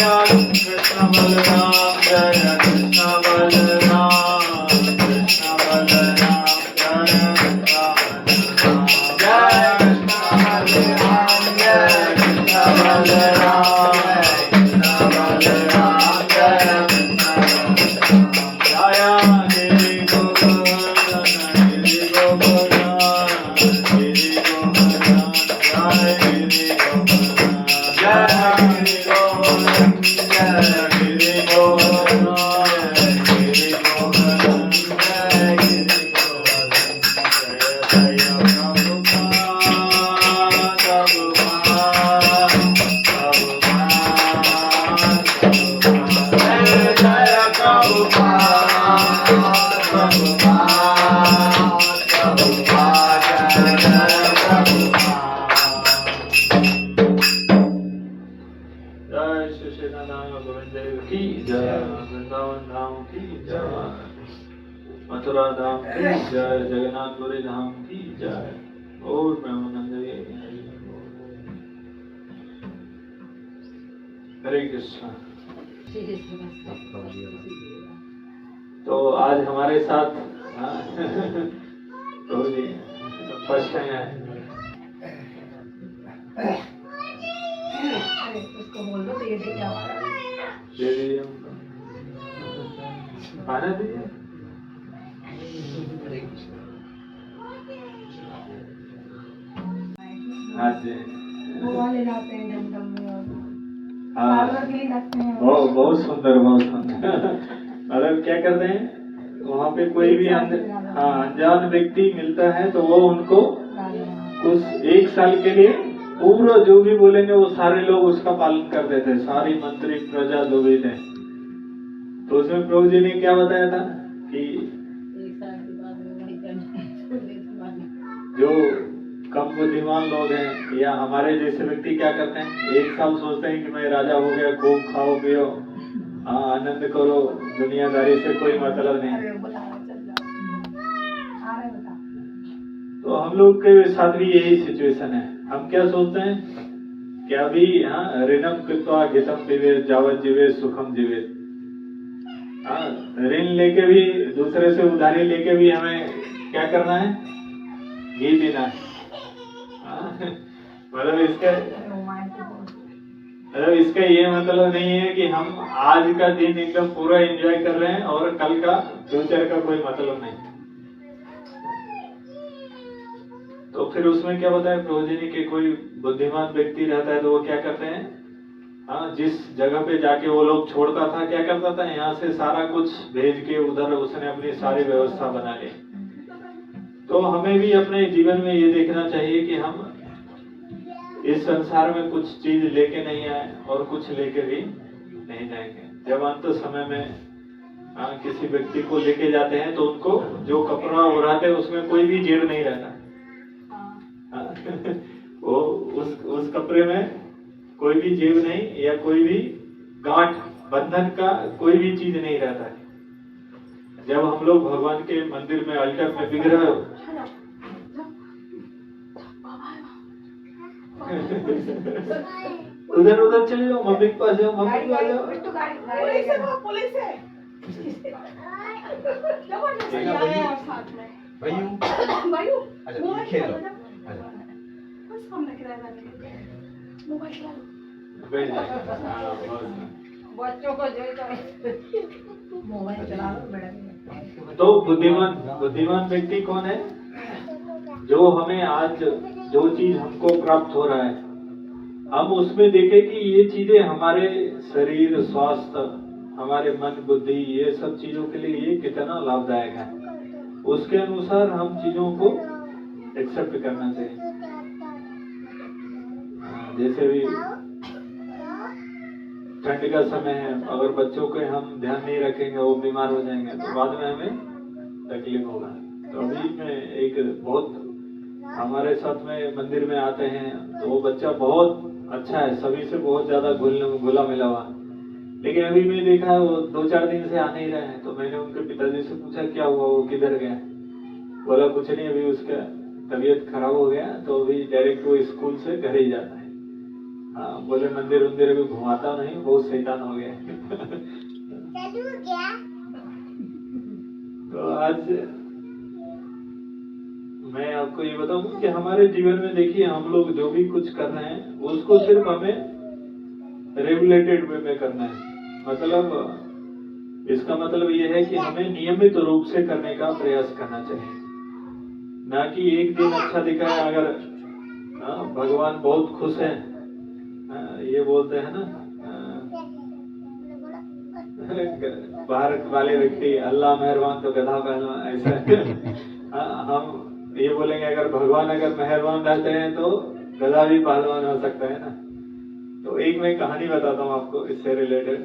कृष्ण बलराम जय कृष्ण बलराम कृष्ण बलराम जय कृष्ण बलराम कृष्ण बलराम जय मथुरा धाम की जय, जगन्नाथपुरी धाम की जय। और प्रेमानंद हरे कृष्ण। तो आज हमारे साथ तो जी फर्स्ट टाइम है। उसको बोल दो तो ये दे दीजिए खाना दीजिए। हाँ जी वो वाले लाते हैं जमदम में और हाँ के लिए रखते हैं। बहुत सुंदर बहुत सुंदर। मतलब क्या करते हैं वहाँ पे कोई भी अनजान व्यक्ति मिलता है तो वो उनको उस एक साल के लिए पूरा जो भी बोलेंगे वो सारे लोग उसका पालन करते थे, सारी मंत्री प्रजा जो भी थे। तो उसमें प्रभु जी ने क्या बताया था कि जो कम बुद्धिमान लोग हैं या हमारे जैसे व्यक्ति क्या करते हैं, एक साल सोचते हैं कि मैं राजा हो गया, खूब खाओ पियो, आनंद करो, दुनियादारी से कोई मतलब नहीं। तो हम लोग के साथ भी यही सिचुएशन है। हम क्या सोचते हैं कि अभी ऋणम कृत्वा घितम पिबेत जावत जीवेत सुखम जीवेत। ऋण लेके भी, दूसरे से उधारी लेके भी हमें क्या करना है, घी पीना है। मतलब इसका ये मतलब नहीं है कि हम आज का दिन एकदम पूरा एंजॉय कर रहे हैं और कल का फ्यूचर का कोई मतलब नहीं। तो फिर उसमें क्या बताया प्रभु जी ने कि कोई बुद्धिमान व्यक्ति रहता है तो वो क्या करते हैं, जिस जगह पे जाके वो लोग छोड़ता था, क्या करता था, यहाँ से सारा कुछ भेज के उधर उसने अपनी सारी व्यवस्था बना ली। तो हमें भी अपने जीवन में ये देखना चाहिए कि हम इस संसार में कुछ चीज लेके नहीं आए और कुछ लेके भी नहीं जाएंगे। जब अंत समय में किसी व्यक्ति को लेके जाते हैं तो उनको जो कपड़ा उड़ाते हैं उसमें कोई भी जेब नहीं रहता। वो उस कपड़े में कोई भी जेब नहीं या कोई भी गांठ बंधन का कोई भी चीज नहीं रहता है। जब हम लोग भगवान के मंदिर में अल्टर में विग्रह उधर उधर चले जाओ, मम्मी के पास जाओ, मम्मी के पास जाओ। पुलिस है भाई खेलो बच्चों को जो मोबाइल चला लो। तो बुद्धिमान व्यक्ति कौन है, जो हमें आज जो चीज हमको प्राप्त हो रहा है हम उसमें देखें कि ये चीजें हमारे शरीर स्वास्थ्य, हमारे मन बुद्धि, ये सब चीजों के लिए ये कितना लाभदायक है, उसके अनुसार हम चीजों को एक्सेप्ट करना चाहिए। जैसे भी ठंड का समय है, अगर बच्चों के हम ध्यान नहीं रखेंगे वो बीमार हो जाएंगे तो बाद में हमें तकलीफ होगा। तो अभी में एक बहुत हमारे साथ में मंदिर में आते हैं तो वो बच्चा बहुत अच्छा है, सभी से बहुत ज्यादा घुला मिला हुआ, लेकिन अभी मैं देखा है वो 2-4 दिन से आ नहीं रहे हैं। तो मैंने उनके पिताजी से पूछा क्या हुआ, वो किधर गया, बोला कुछ नहीं, अभी उसका तबीयत खराब हो गया तो अभी डायरेक्ट वो स्कूल से घर ही जाता है। हाँ, बोले मंदिर उंदिर भी घुमाता नहीं, बहुत शैतान हो गया। तो आज मैं आपको ये बताऊं कि हमारे जीवन में देखिए हम लोग जो भी कुछ कर रहे हैं उसको सिर्फ हमें रेगुलेटेड वे में करना है। मतलब इसका मतलब ये है कि हमें नियमित रूप से करने का प्रयास करना चाहिए, ना कि एक दिन अच्छा दिखा है अगर भगवान बहुत खुश है, ये बोलते हैं ना बाहर वाले व्यक्ति, अल्लाह मेहरबान तो गधा पहलवान, ऐसा हम ये बोलेंगे अगर भगवान अगर मेहरबान रहते हैं तो गधा भी पहलवान हो सकता है ना। तो एक मैं कहानी बताता हूँ आपको इससे रिलेटेड।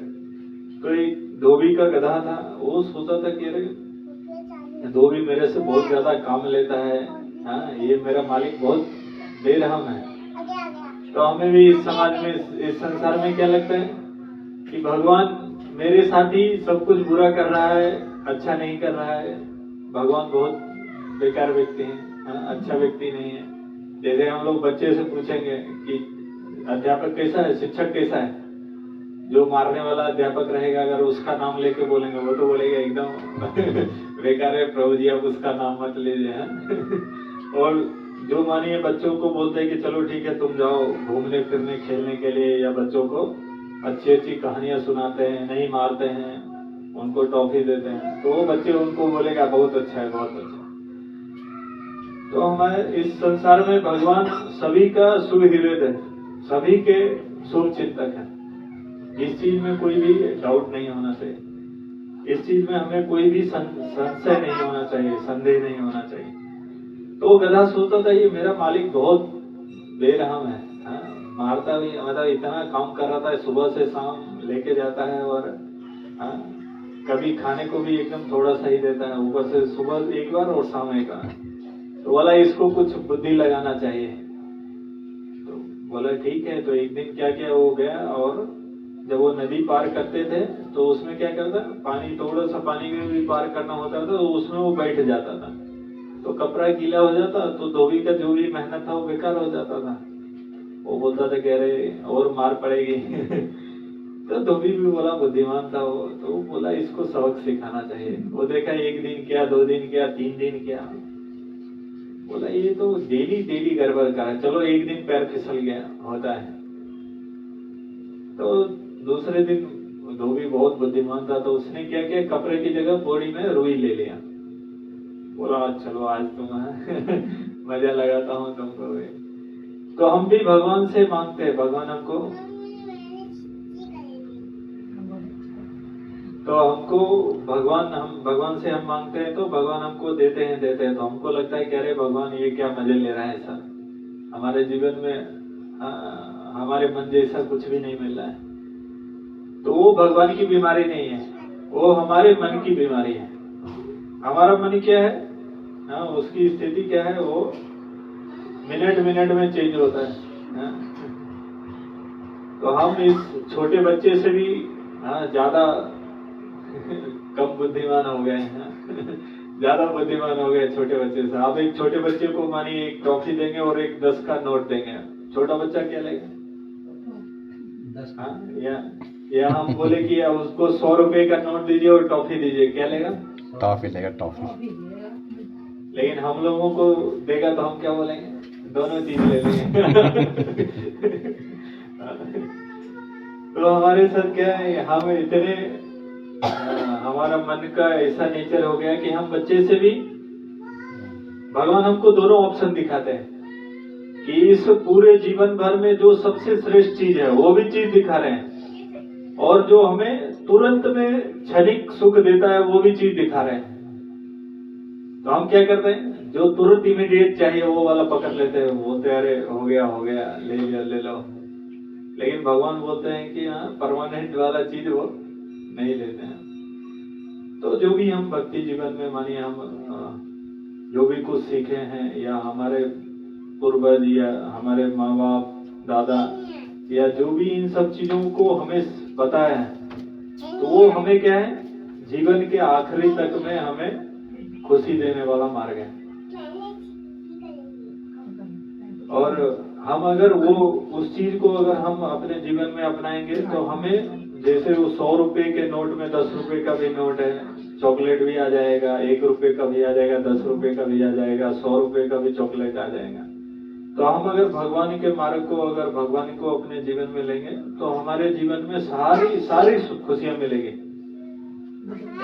तो एक धोबी का गधा था, वो सोचा था कि अरे धोबी मेरे से बहुत ज्यादा काम लेता है, ये मेरा मालिक बहुत बेरहम है। तो हमें भी इस समाज में इस संसार में क्या लगता है कि भगवान मेरे साथ ही सब कुछ बुरा कर रहा है, अच्छा नहीं कर रहा है, भगवान बहुत बेकार व्यक्ति है, अच्छा व्यक्ति नहीं है। जैसे हम लोग बच्चे से पूछेंगे कि अध्यापक कैसा है, शिक्षक कैसा है, जो मारने वाला अध्यापक रहेगा अगर उसका नाम लेके बोलेंगे वो तो बोलेगा एकदम बेकार है प्रभु जी, आप उसका नाम मत लीजिए। और जो मानिए बच्चों को बोलते हैं कि चलो ठीक है तुम जाओ घूमने फिरने खेलने के लिए, या बच्चों को अच्छी अच्छी कहानियां सुनाते हैं, नहीं मारते हैं, उनको टॉफी देते हैं, तो वो बच्चे उनको बोलेगा बहुत अच्छा है, बहुत अच्छा। तो हमारे इस संसार में भगवान सभी का शुभ हृदय है, सभी के शुभ चिंतक है। इस चीज में कोई भी डाउट नहीं होना चाहिए, इस चीज में हमें कोई भी संशय नहीं होना चाहिए, संदेह नहीं होना चाहिए। तो गधा सोचता था ये मेरा मालिक बहुत बेरहम है, मारता भी, मतलब इतना काम कर रहा था, सुबह से शाम लेके जाता है, और कभी खाने को भी एकदम थोड़ा सा ही देता है, ऊपर से सुबह एक बार और शाम एक बार। तो बोला इसको कुछ बुद्धि लगाना चाहिए। तो बोला ठीक है। तो एक दिन क्या किया, वो गया और जब वो नदी पार करते थे तो उसमें क्या करता, पानी थोड़ा सा पानी में भी पार करना होता था, तो उसमें वो बैठ जाता था, तो कपड़ा गीला हो जाता, तो धोबी का जो भी मेहनत था वो बेकार हो जाता था। वो बोलता था कह रहे और मार पड़ेगी। तो धोबी भी बोला बुद्धिमान था वो, तो वो बोला इसको सबक सिखाना चाहिए। वो देखा एक दिन किया, 2 दिन किया, 3 दिन किया, बोला ये तो डेली डेली गड़बड़ का है, चलो एक दिन पैर फिसल गया, होता है। तो दूसरे दिन धोबी बहुत बुद्धिमान था, तो उसने क्या किया, कपड़े की जगह बोरी में रुई ले लिया, बोला चलो आज तुम मजा लगाता हूँ तुमको। तो हम भी भगवान से मांगते हैं, भगवान हमको, तो हमको भगवान से हम मांगते हैं तो भगवान हमको देते हैं। तो हमको लगता है कि अरे भगवान ये क्या मजे ले रहा है सर, हमारे जीवन में हमारे मन जैसा कुछ भी नहीं मिल रहा है। तो वो भगवान की बीमारी नहीं है, वो हमारे मन की बीमारी है। हमारा मन क्या है, उसकी स्थिति क्या है, वो मिनट मिनट में चेंज होता है। तो हम इस छोटे बच्चे से भी ज्यादा कम बुद्धिमान हो गए हैं, ज्यादा बुद्धिमान हो गए छोटे बच्चे से। आप एक छोटे बच्चे को मानिए एक टॉफी देंगे और एक 10 का नोट देंगे, छोटा बच्चा क्या लेगा? 10। या हम बोले कि उसको 100 रुपए का नोट दीजिए और टॉफी दीजिए, क्या लेगा? टॉफी लेगा, टॉफी। लेकिन हम लोगों को देगा तो हम क्या बोलेंगे? दोनों चीज ले लेंगे। तो हमारे साथ क्या है, हम इतने हमारा मन का ऐसा नेचर हो गया कि हम बच्चे से भी, भगवान हमको दोनों ऑप्शन दिखाते हैं कि इस पूरे जीवन भर में जो सबसे श्रेष्ठ चीज है वो भी चीज दिखा रहे हैं, और जो हमें तुरंत में क्षणिक सुख देता है वो भी चीज दिखा रहे हैं। तो हम क्या करते हैं, जो तुरंत इमीडिएट चाहिए वो वाला पकड़ लेते हैं, बोलते अरे हो गया ले लिया, ले लो। लेकिन भगवान बोलते हैं कि परमानेंट वाला चीज वो नहीं लेते हैं। तो जो भी हम भक्ति जीवन में मानिए हम जो भी कुछ सीखे हैं, या हमारे पूर्वज या हमारे माँ बाप दादा या जो भी इन सब चीजों को हमें पता है, तो वो हमें क्या है, जीवन के आखिरी तक में हमें खुशी देने वाला मार्ग है। और हम अगर वो उस चीज को अगर हम अपने जीवन में अपनाएंगे तो हमें जैसे वो 100 रुपए के नोट में 10 रुपए का भी नोट है, चॉकलेट भी आ जाएगा, 1 रुपए का भी आ जाएगा, 10 रुपए का भी आ जाएगा, 100 रुपए का भी चॉकलेट आ जाएगा। तो हम अगर भगवान के मार्ग को अगर भगवान को अपने जीवन में लेंगे तो हमारे जीवन में सारी सारी खुशियां मिलेगी।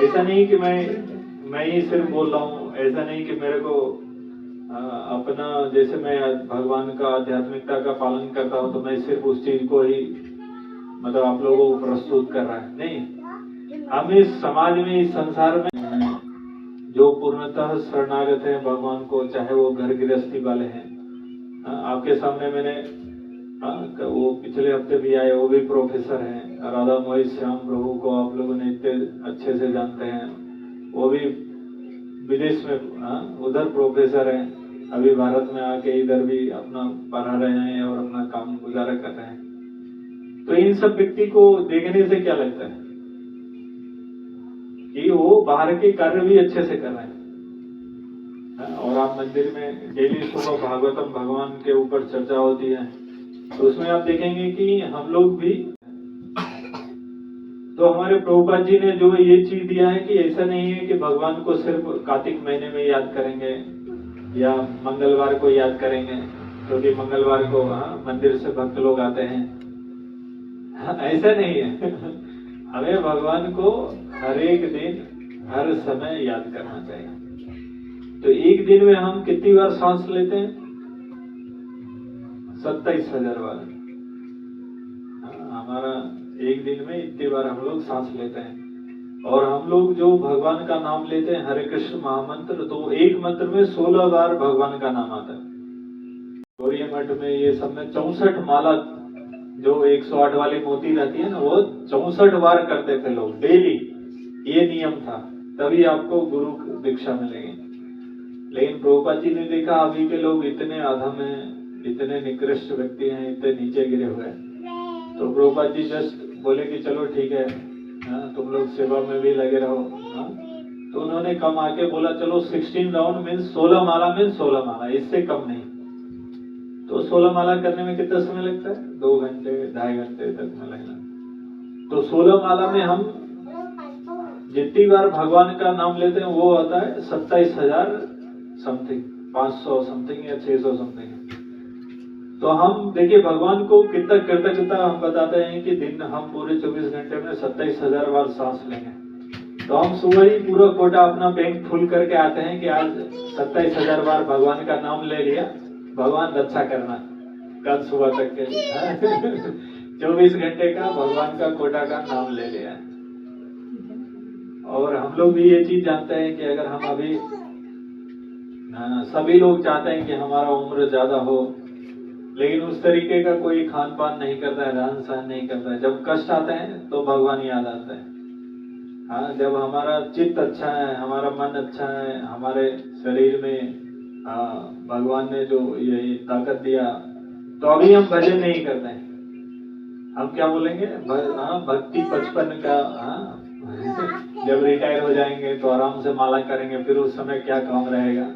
ऐसा नहीं कि मैं ही सिर्फ बोल रहा हूँ, ऐसा नहीं कि मेरे को अपना जैसे मैं भगवान का आध्यात्मिकता का पालन करता हूँ तो मैं सिर्फ उस चीज को ही मतलब आप लोगों को प्रस्तुत कर रहा है, नहीं। हम इस समाज में इस संसार में जो पूर्णतः शरणागत है भगवान को, चाहे वो घर गृहस्थी वाले हैं, आपके सामने मैंने वो पिछले हफ्ते भी आए, वो भी प्रोफेसर हैं, राधा मोहित श्याम प्रभु को आप लोगों ने इतने अच्छे से जानते हैं, वो भी विदेश में उधर प्रोफेसर हैं, अभी भारत में आके इधर भी अपना पढ़ा रहे हैं और अपना काम गुजारा कर रहे हैं। तो इन सब व्यक्ति को देखने से क्या लगता है कि वो बाहर के कार्य भी अच्छे से कर रहे हैं। और आप मंदिर में डेली सुबह भागवतम भगवान के ऊपर चर्चा होती है, तो उसमें आप देखेंगे कि हम लोग भी, तो हमारे प्रभुपाद जी ने जो ये चीज दिया है कि ऐसा नहीं है कि भगवान को सिर्फ कार्तिक महीने में याद करेंगे या मंगलवार को याद करेंगे, क्योंकि मंगलवार को मंदिर से भक्त लोग आते हैं। ऐसा नहीं है। हमें भगवान को हर एक दिन हर समय याद करना चाहिए। तो एक दिन में हम कितनी बार सांस लेते हैं? 27,000 बार। हमारा एक दिन में इतनी बार हम लोग सांस लेते हैं। और हम लोग जो भगवान का नाम लेते हैं, हरे कृष्ण महामंत्र, तो एक मंत्र में 16 बार भगवान का नाम आता है। गौरी मठ में ये सब में 64 माला, जो 108 वाली मोती रहती है ना, वो 64 बार करते थे लोग डेली। ये नियम था, तभी आपको गुरु दीक्षा मिलेगी। लेकिन प्रभुपाद जी ने देखा अभी के लोग इतने अधम हैं, इतने निकृष्ट व्यक्ति हैं, इतने नीचे गिरे हुए हैं, तो प्रभुपाद जी जस्ट बोले कि चलो ठीक है, तुम लोग सेवा में भी लगे रहो। तो उन्होंने कम आके बोला चलो 16 राउंड मीन्स 16 माला मीन्स 16 माला, इससे कम नहीं। तो 16 माला करने में कितना समय लगता है? 2 घंटे 2.5 घंटे तक में लगेगा। तो 16 माला में हम जितनी बार भगवान का नाम लेते हैं वो आता है 27,000 समथिंग, 500 समथिंग या 600 समथिंग। तो हम देखिए भगवान को कितना कृतज्ञता हम बताते हैं कि दिन हम पूरे 24 घंटे में 27,000 बार सांस लेंगे। तो हम सुबह ही पूरा कोटा अपना बैंक फुल करके आते हैं कि आज 27,000 बार भगवान का नाम ले लिया, भगवान रक्षा करना कल सुबह तक के 24 घंटे का भगवान का कोटा का नाम ले लिया। और हम लोग भी ये चीज जानते हैं कि अगर हम अभी सभी लोग चाहते हैं कि हमारा उम्र ज्यादा हो, लेकिन उस तरीके का कोई खान पान नहीं करता है, रहन सहन नहीं करता है। जब कष्ट आते हैं तो भगवान याद आता है। जब हमारा चित्त अच्छा है, हमारा मन अच्छा है, हमारे शरीर में भगवान ने जो ये ताकत दिया, तो अभी हम भजन नहीं करते हैं। हम क्या बोलेंगे? भक्ति 55 का। जब रिटायर हो जाएंगे तो आराम से माला करेंगे, फिर उस समय क्या काम रहेगा?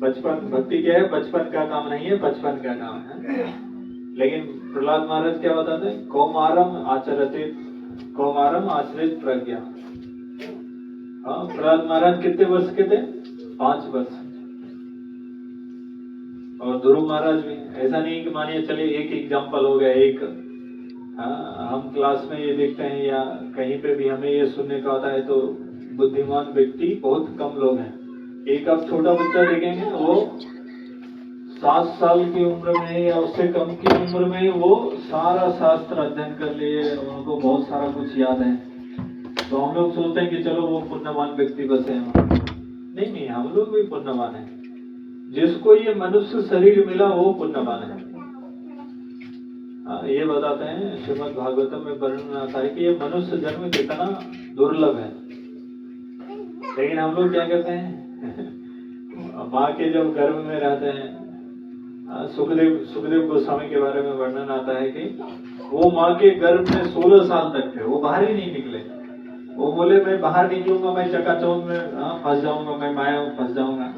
बचपन भक्ति क्या है? बचपन का काम नहीं है, 55 का काम है। लेकिन प्रहलाद महाराज क्या बताते हैं? कौमारम आचरित प्रज्ञा। प्रहलाद महाराज कितने वर्ष के थे? 5 वर्ष। और ध्रुव महाराज भी। ऐसा नहीं कि मानिए चलिए एक एग्जाम्पल हो गया, एक हम क्लास में ये देखते हैं या कहीं पे भी हमें ये सुनने का होता है, तो बुद्धिमान व्यक्ति बहुत कम लोग हैं। एक आप छोटा बच्चा देखेंगे, वो 7 साल की उम्र में या उससे कम की उम्र में वो सारा शास्त्र अध्ययन कर लिए, उनको बहुत सारा कुछ याद है। तो हम लोग सोचते हैं कि चलो वो पुण्यवान व्यक्ति बसे हैं। नहीं, हम लोग भी पुण्यवान हैं। जिसको ये मनुष्य शरीर मिला वो पुण्यवान है। ये बताते हैं श्रीमद् भागवतम में वर्णन आता है कि ये मनुष्य जन्म कितना दुर्लभ है। लेकिन हम लोग क्या करते हैं? माँ के जब गर्भ में रहते हैं, सुखदेव गोस्वामी के बारे में वर्णन आता है कि वो माँ के गर्भ में 16 साल तक थे, वो बाहर ही नहीं निकले। वो बोले मैं बाहर निकलूंगा, मैं चकाचौंध में फंस जाऊंगा, मैं माया में फंस जाऊंगा।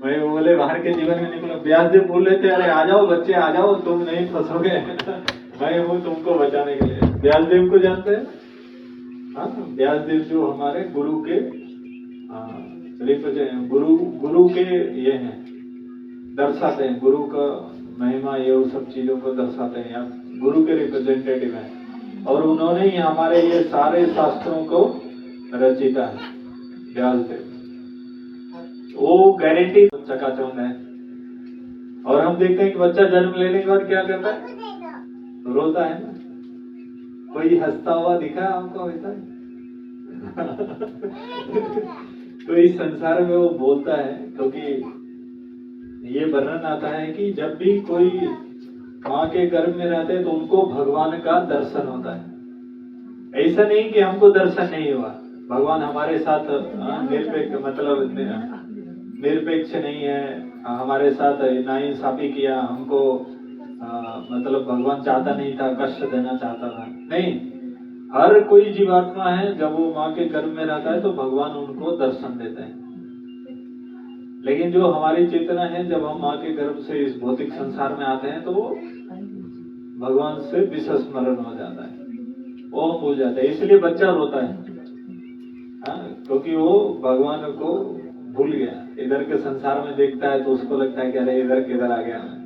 मैं बोले बाहर के जीवन में निकलो। व्यासदेव बोल रहे थे अरे आ जाओ बच्चे आ जाओ, तुम नहीं फंसोगे। मैं हूँ तुमको बचाने के लिए। व्यासदेव को जानते हैं? हाँ, व्यासदेव जो हमारे गुरु के गुरु के ये हैं, दर्शाते हैं गुरु का महिमा, ये वो सब चीजों को दर्शाते हैं, या गुरु के रिप्रेजेंटेटिव हैं। और उन्होंने ही हमारे ये सारे शास्त्रों को रचिता है, व्यासदेव। वो गारंटी चकाचौंध है। और हम देखते हैं कि बच्चा जन्म लेने के बाद क्या करता है? रोता है ना। कोई हंसता हुआ दिखा आपको वैसा? तो इस संसार में वो बोलता है, क्योंकि ये वर्णन आता है कि जब भी कोई माँ के गर्भ में रहते हैं तो उनको भगवान का दर्शन होता है। ऐसा नहीं कि हमको दर्शन नहीं हुआ, भगवान हमारे साथ निरपेक्ष, मतलब निरपेक्ष नहीं है, हमारे साथ नाइंसाफी किया, हमको मतलब भगवान चाहता नहीं था, कष्ट देना चाहता था, नहीं। हर कोई जीवात्मा है जब वो माँ के गर्भ में रहता है तो भगवान उनको दर्शन देते हैं। लेकिन जो हमारी चेतना है, जब हम माँ के गर्भ से इस भौतिक संसार में आते हैं तो वो भगवान से विस्मरण हो जाता है, वो भूल जाता है। इसलिए बच्चा रोता है, क्योंकि वो भगवान को भूल गया। इधर के संसार में देखता है तो उसको लगता है कि अरे इधर किधर आ गया मैं।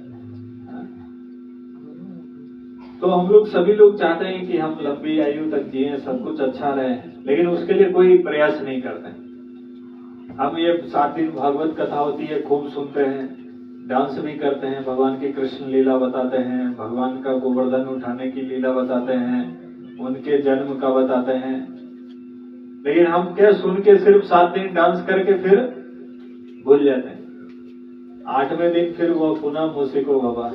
तो हम लोग सभी लोग चाहते हैं कि हम लंबी आयु तक जिए, सब कुछ अच्छा रहे, लेकिन उसके लिए कोई प्रयास नहीं करते। हम ये 7 दिन भागवत कथा होती है, खूब सुनते हैं, डांस भी करते हैं, भगवान की कृष्ण लीला बताते हैं, भगवान का गोवर्धन उठाने की लीला बताते हैं, उनके जन्म का बताते हैं। लेकिन हम क्या सुन के सिर्फ 7 दिन डांस करके फिर भूल जाते हैं। 8वें दिन फिर वो पुनः मुझको बाबा।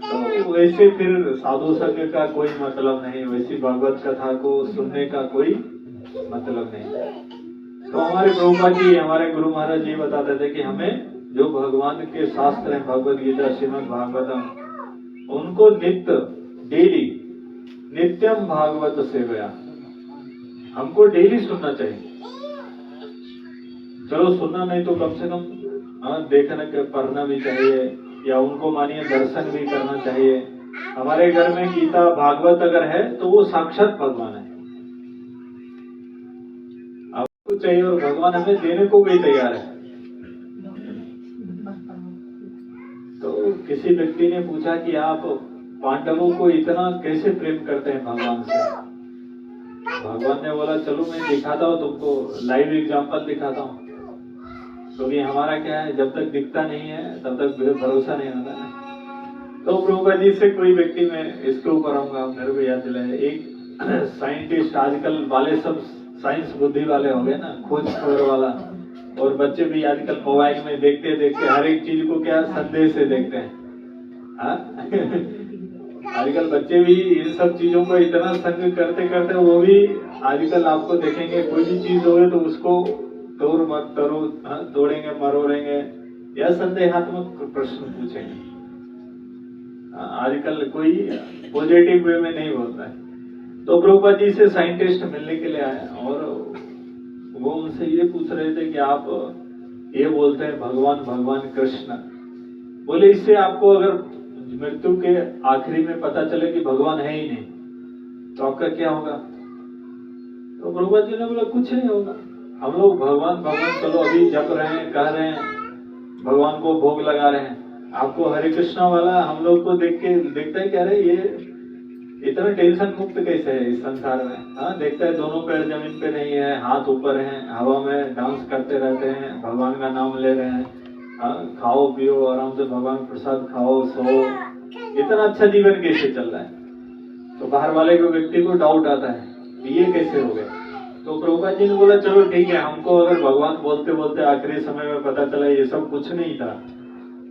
तो वैसे फिर साधु संग का कोई मतलब नहीं, वैसी भागवत कथा को सुनने का कोई मतलब नहीं। तो हमारे प्रभुपाद जी, हमारे गुरु महाराज जी बताते थे कि हमें जो भगवान के शास्त्र हैं, भगवद गीता, श्रीमद् भागवतम, उनको नित्य, डेली, नित्यम भागवत सेवया, हमको डेली सुनना चाहिए। चलो सुनना नहीं तो कम से कम देखने के पढ़ना भी चाहिए, या उनको मानिए दर्शन भी करना चाहिए। हमारे घर में गीता भागवत अगर है तो वो साक्षात भगवान है, आपको चाहिए, और भगवान हमें देने को भी तैयार है। तो किसी व्यक्ति ने पूछा कि आप पांडवों को इतना कैसे प्रेम करते हैं भगवान से? भगवान ने बोला चलो मैं दिखाता हूँ तुमको, लाइव एग्जाम्पल दिखाता हूँ। क्योंकि हमारा क्या है, जब तक दिखता नहीं है तब तक भरोसा नहीं होता है। तो प्रभुपाद जी से कोई व्यक्ति, में इसके ऊपर आऊंगा, मेरे को याद दिलाया, एक साइंटिस्ट, आजकल वाले सब साइंस बुद्धि वाले हो गए ना, खोज खबर वाला, और बच्चे भी आजकल मोबाइल में देखते देखते हर एक चीज को क्या संदेश से देखते हैं। आजकल बच्चे भी इन सब चीजों को इतना संग करते करते वो भी आजकल आपको देखेंगे, कोई भी चीज होगी तो उसको तोड़ मत तोड़ो, तोड़ेंगे मरोड़ेंगे, या संदेहात्मक प्रश्न पूछेंगे। आजकल कोई पॉजिटिव वे में नहीं बोलता है। तो प्रभुपाद जी से साइंटिस्ट मिलने के लिए आए, और वो उनसे ये पूछ रहे थे कि आप ये बोलते हैं भगवान भगवान कृष्ण, बोले इससे आपको अगर मृत्यु के आखिरी में पता चले कि भगवान है ही नहीं तो आपका क्या होगा? तो प्रभुपाद जी ने बोला कुछ नहीं होगा, हम लोग भगवान भगवान चलो अभी जप रहे हैं, कह रहे हैं, भगवान को भोग लगा रहे हैं। आपको हरे कृष्णा वाला हम लोग को देख के देखता है, कह रहे ये इतना टेंशन मुक्त कैसे है इस संसार में? देखता है दोनों पैर जमीन पे नहीं है, हाथ ऊपर है, हवा में डांस करते रहते हैं, भगवान का नाम ले रहे हैं, खाओ पियो आराम से, भगवान प्रसाद खाओ, सो, इतना अच्छा जीवन कैसे चल रहा है? तो बाहर वाले को व्यक्ति को डाउट आता है ये कैसे हो गया? तो प्रभुपाद जी ने बोला चलो ठीक है, हमको अगर भगवान बोलते बोलते आखिरी समय में पता चला ये सब कुछ नहीं था,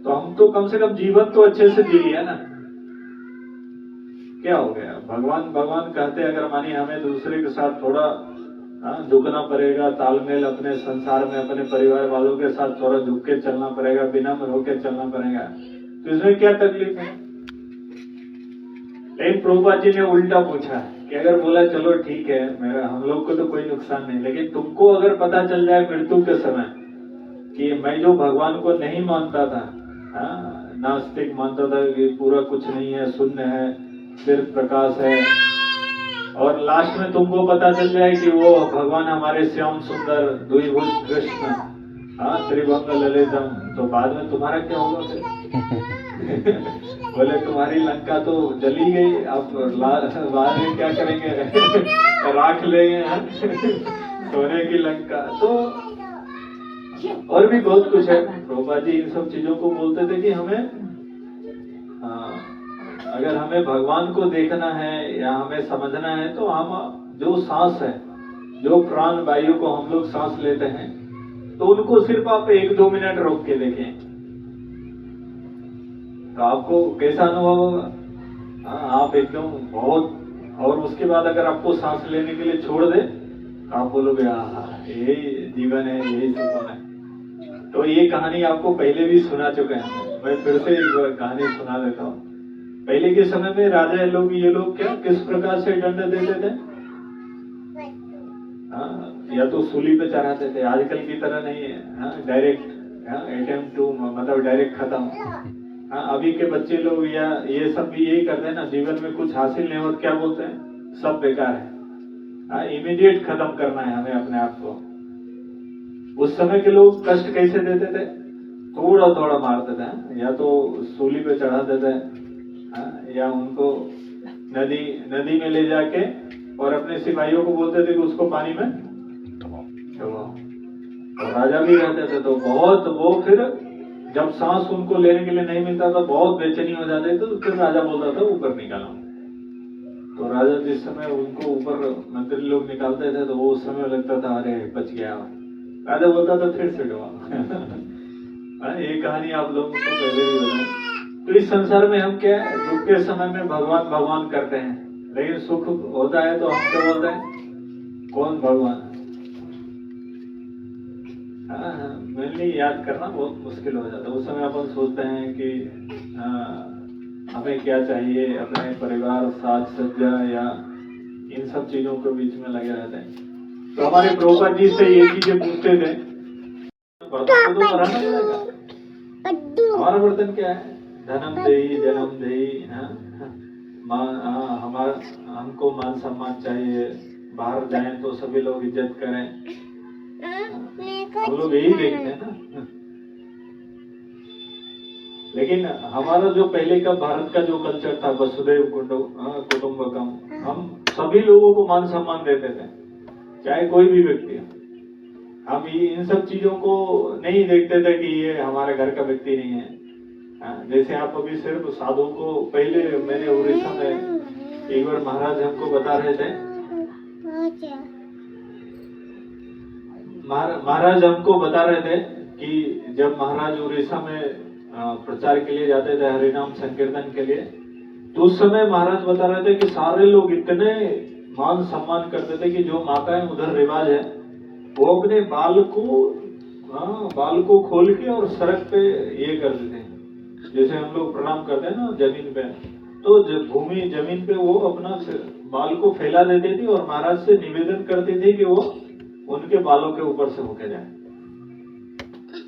तो हम तो कम से कम जीवन तो अच्छे से जी लिया ना, क्या हो गया? भगवान भगवान कहते अगर मानिए हमें दूसरे के साथ थोड़ा झुकना पड़ेगा, तालमेल अपने संसार में अपने परिवार वालों के साथ थोड़ा झुक के चलना पड़ेगा, विनम्र होकर चलना पड़ेगा, तो इसमें क्या तकलीफ है? लेकिन प्रभुपाद जी ने उल्टा पूछा कि कि अगर बोला चलो ठीक है, मेरा हम लोग को तो कोई नुकसान नहीं, लेकिन तुमको अगर पता चल जाए मृत्यु के समय कि मैं जो भगवान को नहीं मानता था, नास्तिक मानता था कि पूरा कुछ नहीं है, शून्य है, सिर्फ प्रकाश है, और लास्ट में तुमको पता चल जाए कि वो भगवान हमारे श्याम सुंदर द्विभुज कृष्ण, त्रिभंग ललितम, तो बाद में तुम्हारा क्या होगा फिर? बोले तुम्हारी लंका तो जली गई, अब बाद में क्या करेंगे? राख लेंगे सोने की लंका। तो और भी बहुत कुछ है। प्रभुपाद जी इन सब चीजों को बोलते थे कि हमें अगर हमें भगवान को देखना है या हमें समझना है, तो हम जो सांस है, जो प्राण वायु को हम लोग सांस लेते हैं, तो उनको सिर्फ आप 1-2 मिनट रोक के देखें, तो आपको कैसा अनुभव होगा? आप एकदम बहुत, और उसके बाद अगर आपको सांस लेने के लिए छोड़ दे, आप बोलोगे यही जीवन है, यही सुकून है। तो ये कहानी आपको पहले भी सुना चुके हैं, मैं फिर से एक बार कहानी सुना देता हूँ। पहले के समय में राजा ये लोग क्या किस प्रकार से दंड देते थे? या तो सूली पे चढ़ाते थे, आजकल की तरह नहीं है डायरेक्ट अटेम्प्ट टू, मतलब डायरेक्ट खत्म। अभी के बच्चे लोग या ये सब भी यही करते हैं ना, जीवन में कुछ हासिल नहीं होता, क्या बोलते हैं? सब बेकार है, इमीडिएट खत्म करना है हमें अपने आप को। उस समय के लोग कष्ट कैसे देते थे? थोड़ा थोड़ा मारते थे, या तो सूली पे चढ़ाते थे, या उनको नदी में ले जाके और अपने सिपाहियों को बोलते थे कि उसको पानी में डुबाओ। और राजा भी रहते थे, तो बहुत वो फिर जब सांस उनको लेने के लिए नहीं मिलता था, बहुत बेचैनी हो जाते थे, तो फिर राजा बोलता था ऊपर निकालो। तो राजा जिस समय उनको ऊपर मंत्री लोग निकालते थे, तो वो उस समय लगता था अरे बच गया, राजा बोलता था फिर से डुबाओ। ये कहानी आप लोगों को पहले भी बताई। तो इस संसार में हम क्या है, दुख के समय में भगवान भगवान करते हैं, लेकिन सुख होता है तो हम क्या बोलते हैं? कौन भगवान? मेनली याद करना बहुत मुश्किल हो जाता है। उस समय अपन सोचते हैं कि हमें क्या चाहिए, अपने परिवार, साज सज्जा या इन सब चीजों के बीच में लगे रहते हैं। तो हमारे प्रभुपाद जी से ये चीजें पूछते थे, बर्तन को तो भराना पड़ेगा। हमारा बर्तन क्या है? धनम देही जन्म देही, हमारा हमको मान सम्मान चाहिए, बाहर जाएं तो सभी लोग इज्जत करें, हम लोग यही देखते हैं ना। लेकिन हमारा जो पहले का भारत का जो कल्चर था, वसुधैव कुटुंबकम, हम सभी लोगों को मान सम्मान देते थे, चाहे कोई भी व्यक्ति हो। हम इन सब चीजों को नहीं देखते थे कि ये हमारे घर का व्यक्ति नहीं है। जैसे आप अभी सिर्फ साधु को, पहले मैंने उड़ीसा में एक बार महाराज हमको बता रहे थे, महाराज हमको बता रहे थे कि जब महाराज उड़ीसा में प्रचार के लिए जाते थे, हरिनाम संकीर्तन के लिए, तो उस समय महाराज बता रहे थे कि सारे लोग इतने मान सम्मान करते थे कि जो माताएं उधर रिवाज है, वो अपने बाल को खोल के और सड़क पे ये कर देते हैं, जैसे हम लोग प्रणाम करते हैं ना जमीन पे, तो भूमि जमीन पे वो अपना बाल को फैला देती थी और महाराज से निवेदन करती थी कि वो उनके बालों के ऊपर से होके जाए।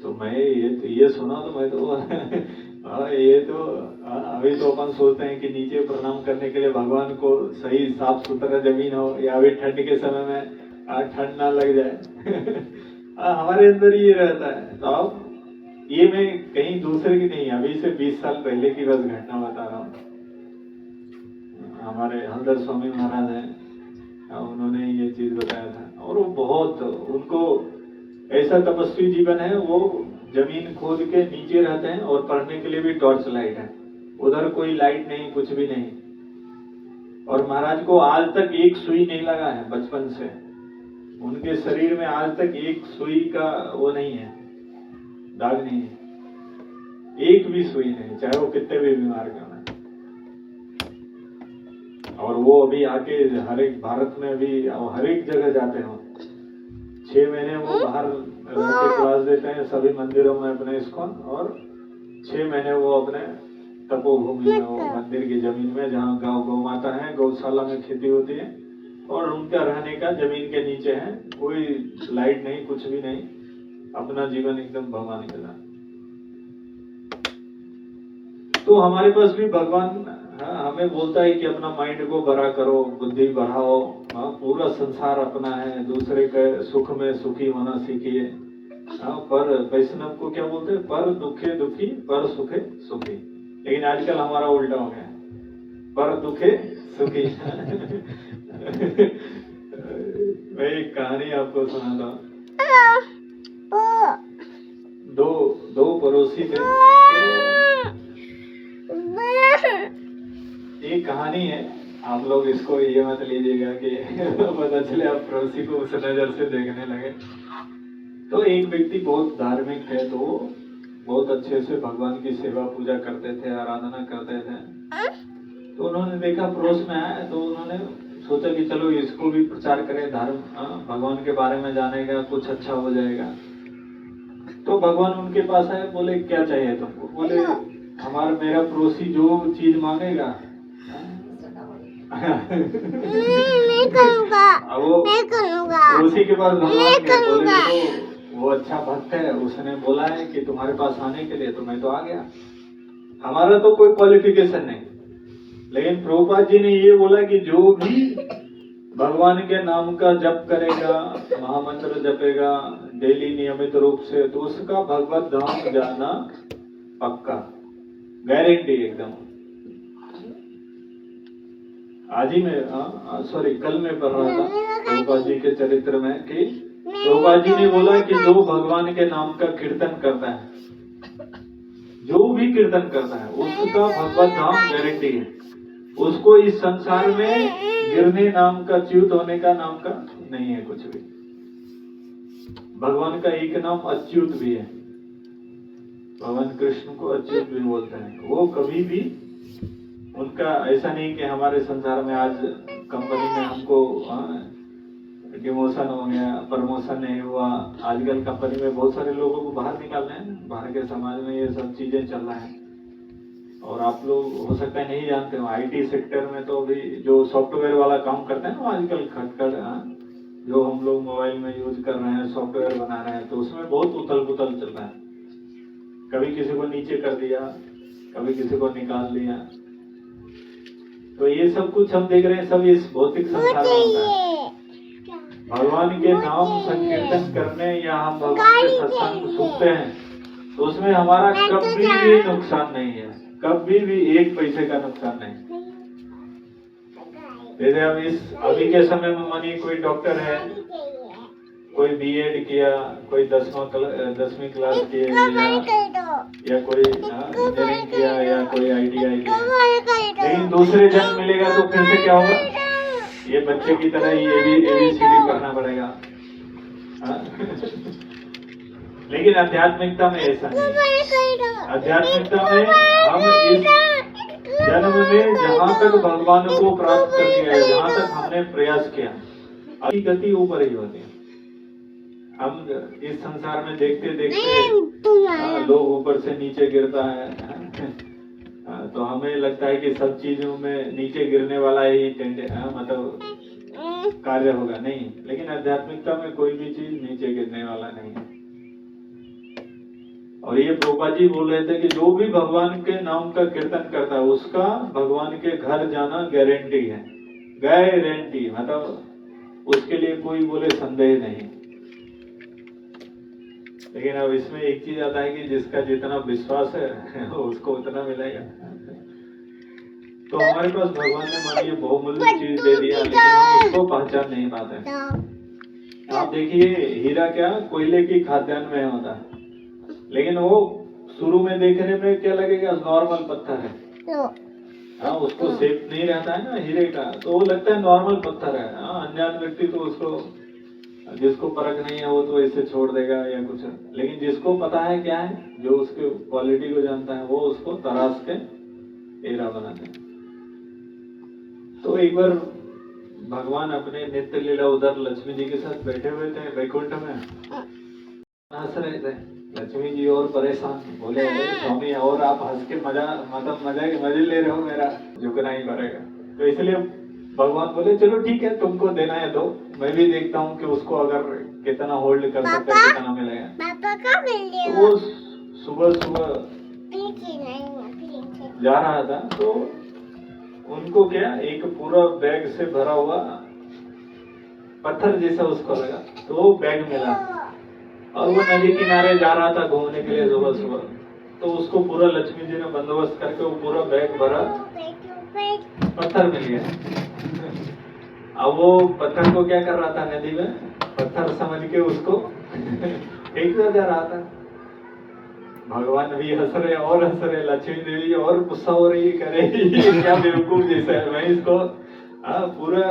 तो मैं ये सुना तो मैं तो ये तो अभी तो अपन सोचते हैं कि नीचे प्रणाम करने के लिए भगवान को सही साफ सुथरा जमीन हो, या अभी ठंड के समय में ठंड ना लग जाए। हमारे अंदर ये रहता है। तो अब ये मैं कहीं दूसरे की नहीं, अभी से 20 साल पहले की बस घटना बता रहा हूँ। हमारे हलदर स्वामी महाराज हैं, उन्होंने ये चीज बताया था, और वो बहुत, उनको ऐसा तपस्वी जीवन है, वो जमीन खोद के नीचे रहते हैं और पढ़ने के लिए भी टॉर्च लाइट है, उधर कोई लाइट नहीं, कुछ भी नहीं। और महाराज को आज तक एक सुई नहीं लगा है, बचपन से उनके शरीर में आज तक एक सुई का वो नहीं है, दाग नहीं है, एक भी सुई नहीं, चाहे वो कितने भी बीमार क्यों ना। और वो अभी आके हर एक भारत में भी हर एक जगह जाते हो, 6 महीने वो बाहर रहकर क्लास देते हैं सभी मंदिरों में अपने इस्कॉन, और 6 महीने वो अपने तपोभूमि में वो बन मंदिर की जमीन में, जहाँ गौ माता है, गौशाला में खेती होती है, और उनका रहने का जमीन के नीचे है, कोई लाइट नहीं, कुछ भी नहीं, अपना जीवन एकदम भगवान के साथ। तो हमारे पास भी भगवान हमें बोलता है कि अपना माइंड को बड़ा करो, बुद्धि बढ़ाओ, पूरा संसार अपना है, दूसरे के सुख में सुखी होना सीखिए। पर वैष्णव को क्या बोलते हैं, पर दुखे दुखी पर सुखे सुखी। लेकिन आजकल हमारा उल्टा हो गया, पर दुखे सुखी। मैं एक कहानी आपको सुनाता हूँ। दो पड़ोसी थे। एक कहानी है, आप लोग इसको ये मत लीजिएगा कि पता चले आप पड़ोसी को उस नजर से देखने लगे। तो एक व्यक्ति बहुत धार्मिक थे, तो बहुत अच्छे से भगवान की सेवा पूजा करते थे, आराधना करते थे। तो उन्होंने देखा पड़ोस में आया, तो उन्होंने सोचा कि चलो इसको भी प्रचार करें, धर्म भगवान के बारे में जानेगा, कुछ अच्छा हो जाएगा। तो भगवान उनके पास आए, बोले क्या चाहिए तुमको? बोले मेरा पड़ोसी जो चीज मांगेगा मैं करूँगा। पड़ोसी के पास भगवान है, बोले तो वो अच्छा भक्त है, उसने बोला है कि तुम्हारे पास आने के लिए, तो मैं तो आ गया। हमारा तो कोई क्वालिफिकेशन नहीं, लेकिन प्रभुपाद जी ने ये बोला कि जो भी भगवान के नाम का जप करेगा, महामंत्र जपेगा डेली नियमित रूप से, तो उसका भगवत धाम जाना पक्का, गारंटी एकदम। आज ही में कल में पढ़ रहा था प्रभुपाद जी के चरित्र में कि प्रभुपाद जी ने बोला कि जो भगवान के नाम का कीर्तन करता है, जो भी कीर्तन करता है, उसका भगवत धाम गारंटी है। उसको इस संसार में गिरने नाम का, च्युत होने का नाम का नहीं है कुछ भी। भगवान का एक नाम अच्युत भी है, भगवान कृष्ण को अच्युत भी बोलते हैं। वो कभी भी उनका ऐसा नहीं कि हमारे संसार में आज कंपनी में हमको डिमोशन हो गया, प्रमोशन नहीं हुआ, आजकल कंपनी में बहुत सारे लोगों को बाहर निकालना है, बाहर के समाज में ये सब चीजें चल रहा है। और आप लोग हो सकता है नहीं जानते हो, आईटी सेक्टर में तो अभी जो सॉफ्टवेयर वाला काम करते हैं ना, आजकल खटखट जो हम लोग मोबाइल में यूज कर रहे हैं, सॉफ्टवेयर बना रहे हैं, तो उसमें बहुत उथल पुथल चल रहा है। कभी किसी को नीचे कर दिया, कभी किसी को निकाल दिया। तो ये सब कुछ हम देख रहे हैं, सब इस भौतिक संसार में होता है। भगवान के नाम संकीर्तन करने या हम भगवान के सत्संग सुनते हैं, तो उसमें हमारा कभी भी नुकसान नहीं है, कभी भी एक पैसे का नुकसान नहीं। जैसे अब अभी के समय में मानिए कोई डॉक्टर है, कोई बीएड किया, कोई 10वीं क्लास किया, या कोई इंजीनियरिंग किया, या कोई ITI किया, लेकिन दूसरे जन्म मिलेगा तो फिर से क्या होगा? ये बच्चे की तरह ही ABCD पढ़ना पड़ेगा। लेकिन आध्यात्मिकता में ऐसा नहीं। आध्यात्मिकता में हम इस जन्म में जहाँ तक भगवान को प्राप्त कर लिया है, जहाँ तक हमने प्रयास किया, अभी गति ऊपर ही होती है। हम इस संसार में देखते देखते लोग ऊपर से नीचे गिरता है, तो हमें लगता है कि सब चीजों में नीचे गिरने वाला ही मतलब कार्य होगा, नहीं। लेकिन आध्यात्मिकता में कोई भी चीज नीचे गिरने वाला नहीं है। और ये प्रभुपाद जी बोल रहे थे कि जो भी भगवान के नाम का कीर्तन करता है, उसका भगवान के घर जाना गारंटी है, गारंटी, मतलब उसके लिए कोई बोले संदेह नहीं। लेकिन अब इसमें एक चीज आता है कि जिसका जितना विश्वास है उसको उतना मिलेगा। तो हमारे पास भगवान ने मानिए बहुमूल्य चीज दे दिया, लेकिन हम उसको पहचान नहीं पाते। आप देखिए, हीरा क्या कोयले की खाद्यान्न में होता है, लेकिन वो शुरू में देखने में क्या लगेगा, नॉर्मल पत्थर है। उसको शेप नहीं रहता है ना हीरे का, तो वो लगता है नॉर्मल पत्थर है। अनजान व्यक्ति तो उसको, जिसको परख नहीं है वो तो ऐसे छोड़ देगा या कुछ, लेकिन जिसको पता है क्या है, जो उसके क्वालिटी को जानता है, वो उसको तराश के हीरा बनाते हैं। तो एक बार भगवान अपने नित्य लीला उधर लक्ष्मी जी के साथ बैठे हुए थे वैकुंठ में, हंस रहे थे। लक्ष्मी जी और परेशान, बोले अरे स्वामी और आप हंस के मजे ले रहे हो, मेरा झुकना ही पड़ेगा। तो इसलिए भगवान बोले चलो ठीक है, तुमको देना है तो मैं भी देखता हूँ कि उसको अगर कितना होल्ड कर सकता है, कितना मिलेगा। पापा कब मिले तो वो सुबह सुबह जा रहा था तो उनको क्या एक पूरा बैग से भरा हुआ पत्थर जैसा उसको लगा, तो वो बैग मिला और वो नदी किनारे जा रहा था घूमने के लिए सुबह सुबह। तो उसको पूरा लक्ष्मी जी ने बंदोबस्त करके वो पूरा बैग भरा पत्थर मिल गया। अब वो पत्थर को क्या कर रहा था, नदी में पत्थर समझ के उसको फेंकता जा रहा था। भगवान भी हंस रहे और हंस रहे, लक्ष्मी देवी और गुस्सा हो रही, करे ये क्या बेवकूफ जैसा है, मैं इसको पूरा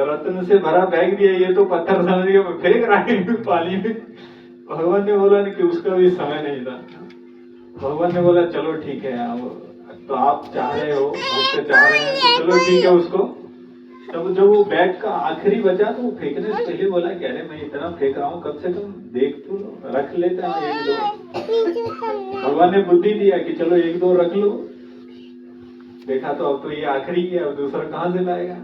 रत्न से भरा बैग दिया, ये तो पत्थर समझ के फेंक रहा है पानी में। भगवान ने बोला कि उसका भी समय नहीं था। भगवान ने बोला चलो ठीक है, अब तो आप चाह रहे हो, भक्त चाह रहे हैं, तो चलो ठीक है उसको। तब जब वो बैग का आखिरी बचा तो वो फेंकने से पहले बोला कि अरे मैं इतना फेंक रहा हूँ, कम से कम देख तो रख लेता है एक दो। भगवान ने बुद्धि दिया कि चलो एक दो रख लो। देखा तो अब तो ये आखिरी है, अब दूसरा कहाँ से लाएगा।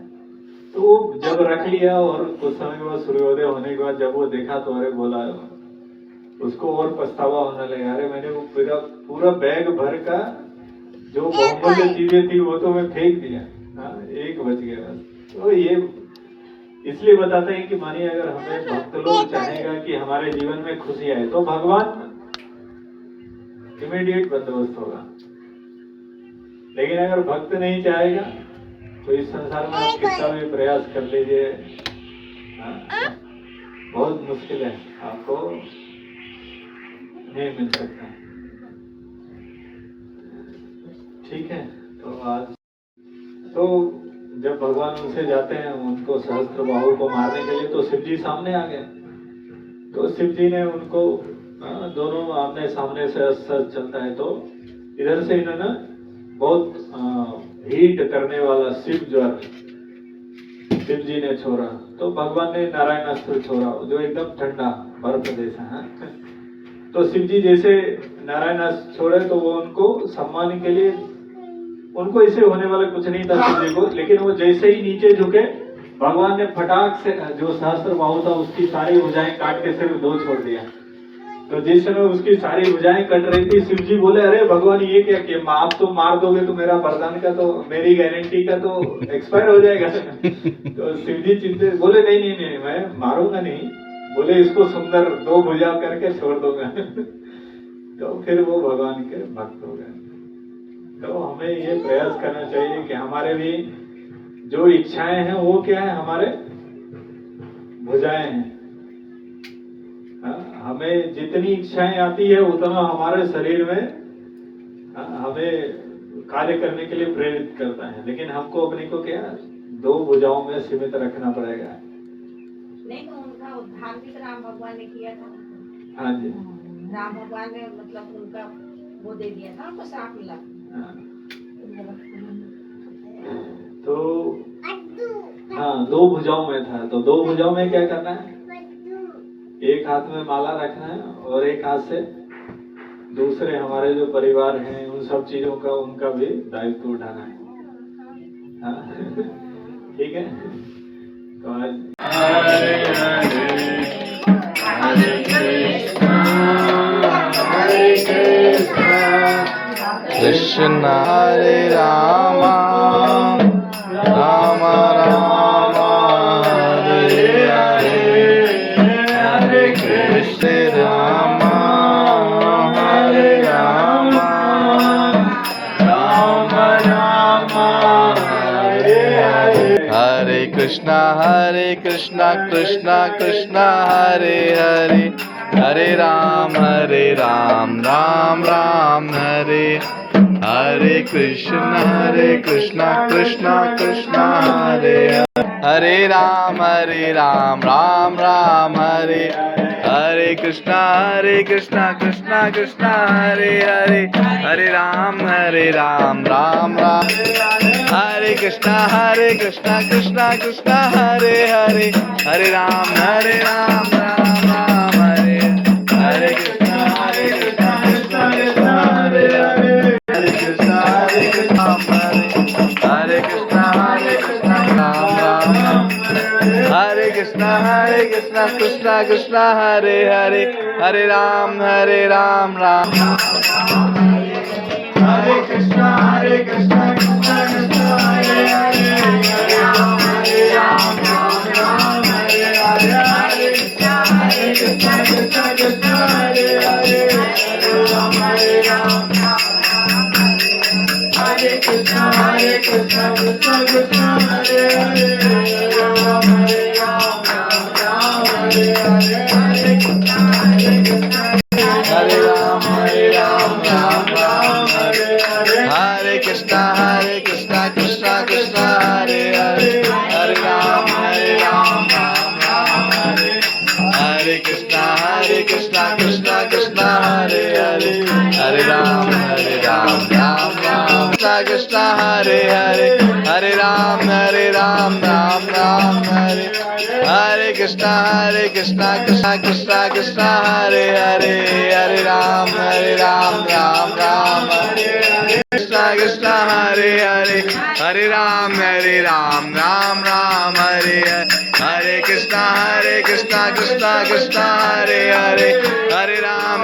तो जब रख लिया और कुछ समय के बाद सूर्योदय होने के बाद जब वो देखा तो अरे बोला, उसको और पछतावा होने लगा, अरे मैंने वो पूरा बैग भर का जो बहुमूल्य चीजें थी वो तो मैं फेंक दिया, एक बच गया। तो ये इसलिए बताते हैं कि मानिए अगर हमें भक्त लोग चाहेगा कि हमारे जीवन में खुशी आए तो भगवान इमीडिएट बंदोबस्त होगा। लेकिन अगर भक्त नहीं चाहेगा तो इस संसार में आप कितना भी प्रयास कर लीजिए, बहुत मुश्किल है, आपको नहीं मिल सकता। ठीक है, तो आज तो जब भगवान उनसे जाते हैं उनको सहस्त्र बाहु को मारने के लिए, तो शिव जी सामने आ गए। तो शिव जी ने उनको दोनों आमने सामने से सच चलता है, तो इधर से इन्होंने बहुत हीट करने वाला शिव ज्वर शिव जी ने छोड़ा, तो भगवान ने नारायण अस्त्र छोड़ा जो एकदम ठंडा बर्फ जैसा है। तो शिव जी जैसे नारायण अस्त्र छोड़े तो वो उनको सम्मान के लिए, उनको ऐसे होने वाला कुछ नहीं था शिव जी को, लेकिन वो जैसे ही नीचे झुके भगवान ने फटाक से जो सहस्त्र बाहु था उसकी सारी भुजाएं काट के सिर्फ दो छोड़ दिया। तो जिस समय उसकी सारी भुजाएं कट रही थी, शिव जी बोले अरे भगवान ये क्या किया, आप तो मार दोगे तो मेरा वरदान का तो, मेरी गारंटी का तो एक्सपायर हो जाएगा। तो शिव जी चिंतित बोले नहीं मैं मारूंगा नहीं, बोले इसको सुंदर दो भुजा करके छोड़ दूंगा। तो फिर वो भगवान के भक्त हो गए। तो हमें ये प्रयास करना चाहिए कि हमारे भी जो इच्छाएं हैं वो क्या है, हमारे भुजाएं हैं। हमें जितनी इच्छाएं आती है उतना हमारे शरीर में हमें कार्य करने के लिए प्रेरित करता है, लेकिन हमको अपने को क्या दो भुजाओं में सीमित रखना पड़ेगा। नहीं तो उनका उद्धार भी राम भगवान ने किया था। हाँ जी, राम भगवान ने मतलब उनका वो दे दिया था, उनको श्राप मिला। तो हाँ, दो भुजाओं में था, तो दो भुजाओं में क्या करना है, एक हाथ में माला रखना है और एक हाथ से दूसरे हमारे जो परिवार हैं उन सब चीजों का उनका भी दायित्व उठाना है। ठीक है, तो आज हरे कृष्ण हरे रामा राम राम हरे हरे, हरे कृष्ण रामा हरे राम राम राम हरे हरे, हरे कृष्ण कृष्ण कृष्ण हरे हरे, हरे राम राम राम हरे हरे, कृष्ण कृष्ण कृष्ण हरे हरे, राम राम हरे हरे, कृष्ण कृष्ण कृष्ण हरे हरे, हरे राम राम राम, हरे कृष्ण कृष्ण कृष्ण हरे हरे, हरे राम राम राम हरे, हरे Krishna Hare Krishna Ram Ram Hare Krishna Krishna Krishna Hare Hare Hare Ram Ram Hare Krishna Krishna Krishna Hare Hare Hare Ram Ram Hare Hare Hare Krishna Krishna Krishna Hare Hare Hare Ram Hare Krishna Krishna Krishna Hare Hare Hare Ram Hare Hare Hare Krishna Hare Ram Ram Hare Hare Hare Krishna Krishna Krishna Hare Hare Hare Ram Ram Hare Hare Krishna Krishna Krishna Hare Hare Hare Ram Ram Krishna Hare Hare Hare Ram Ram Hare Hare Krishna Krishna Krishna Hare Hare Hare Ram Ram Hare Krishna Hare Hare Hare Ram Ram Hare Hare Krishna Krishna Krishna Hare Hare Hare Ram